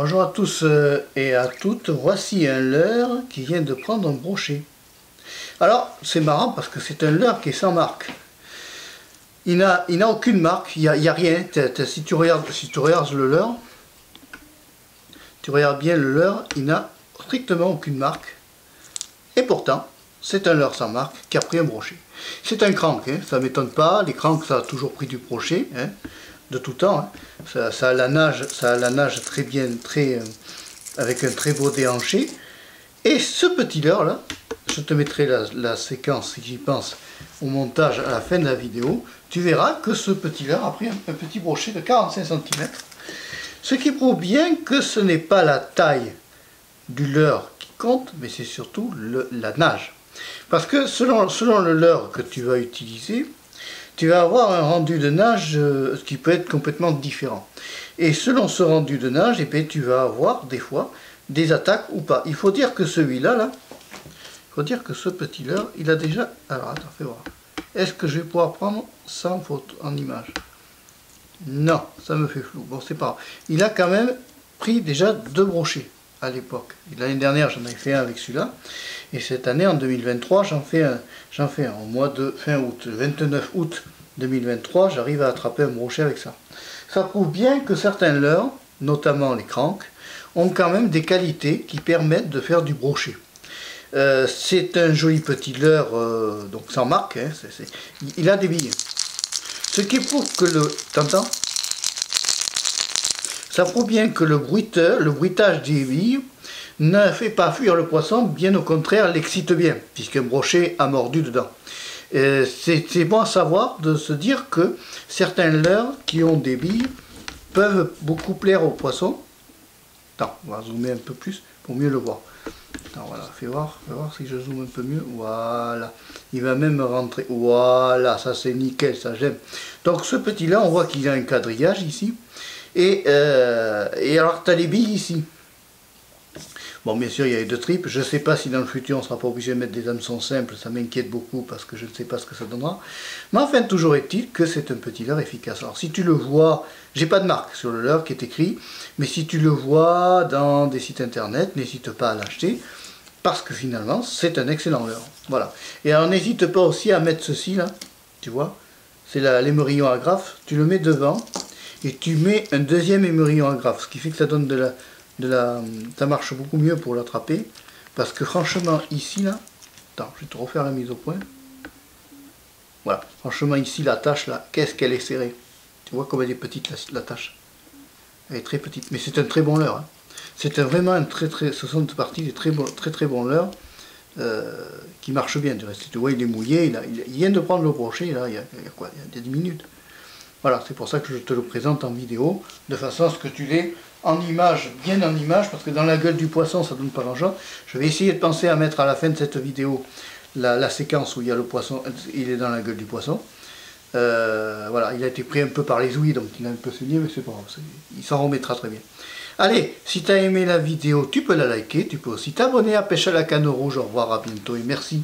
Bonjour à tous et à toutes, voici un leurre qui vient de prendre un brochet. Alors c'est marrant parce que c'est un leurre qui est sans marque. Il n'a aucune marque, il n'y a rien. Si tu regardes le leurre, tu regardes bien le leurre, il n'a strictement aucune marque. Et pourtant, c'est un leurre sans marque qui a pris un brochet. C'est un crank, hein, ça ne m'étonne pas, les cranks ça a toujours pris du brochet. Hein. De tout temps, hein. Ça a la nage très bien, avec un très beau déhanché. Et ce petit leurre là, je te mettrai la séquence, si j'y pense, au montage à la fin de la vidéo. Tu verras que ce petit leurre a pris un petit brochet de 45 cm. Ce qui prouve bien que ce n'est pas la taille du leurre qui compte, mais c'est surtout la nage. Parce que selon le leurre que tu vas utiliser, tu vas avoir un rendu de nage qui peut être complètement différent. Et selon ce rendu de nage, tu vas avoir des fois des attaques ou pas. Il faut dire que celui-là, il faut dire que ce petit leurre, il a déjà... Alors attends, fais voir. Est-ce que je vais pouvoir prendre sans faute en image? Non, ça me fait flou. Bon, c'est pas grave. Il a quand même pris déjà 2 brochets à l'époque. L'année dernière, j'en avais fait un avec celui-là. Et cette année, en 2023, j'en fais un au mois de fin août. Le 29 août 2023, j'arrive à attraper un brochet avec ça. Ça prouve bien que certains leurres, notamment les cranks, ont quand même des qualités qui permettent de faire du brochet. C'est un joli petit leurre, donc sans marque, hein, il a des billes. Ce qui prouve que t'entends? Ça prouve bien que le bruitage des billes ne fait pas fuir le poisson, bien au contraire, l'excite bien, puisqu'un brochet a mordu dedans. C'est bon à savoir de se dire que certains leurres qui ont des billes peuvent beaucoup plaire au poisson. Attends, on va zoomer un peu plus pour mieux le voir. Attends, voilà, fais voir si je zoome un peu mieux. Voilà, il va même rentrer. Voilà, ça c'est nickel, ça j'aime. Donc ce petit là, on voit qu'il a un quadrillage ici. Et alors tu as les billes ici. Bon, bien sûr, il y a les 2 tripes. Je ne sais pas si dans le futur, on ne sera pas obligé de mettre des hameçons simples. Ça m'inquiète beaucoup parce que je ne sais pas ce que ça donnera. Mais enfin, toujours est-il que c'est un petit leurre efficace. Alors, si tu le vois, j'ai pas de marque sur le leurre qui est écrit, mais si tu le vois dans des sites internet, n'hésite pas à l'acheter parce que finalement, c'est un excellent leurre. Voilà. Et alors, n'hésite pas aussi à mettre ceci là, tu vois, c'est l'émerillon agrafe. Tu le mets devant et tu mets un deuxième émerillon agrafe, ce qui fait que ça donne ça marche beaucoup mieux pour l'attraper, parce que franchement ici là, attends, je vais te refaire la mise au point. Voilà, franchement ici la tâche là, qu'est-ce qu'elle est serrée. Tu vois comme elle est petite la tâche. Elle est très petite, mais c'est un très bon leurre. Hein. C'est vraiment un ce sont de partie des très bons leurres qui marchent bien du reste. Tu vois, il est mouillé, il vient de prendre le brochet là, il y a quoi, il y a 10 minutes. Voilà, c'est pour ça que je te le présente en vidéo, de façon à ce que tu l'aies en image, bien en image, parce que dans la gueule du poisson, ça donne pas grand-chose. Je vais essayer de penser à mettre à la fin de cette vidéo la séquence où il y a le poisson, il est dans la gueule du poisson. Voilà, il a été pris un peu par les ouïes, donc il a un peu saigné, mais c'est pas grave, il s'en remettra très bien. Allez, si tu as aimé la vidéo, tu peux la liker, tu peux aussi t'abonner à Pêche à la canne rouge. Au revoir, à bientôt et merci.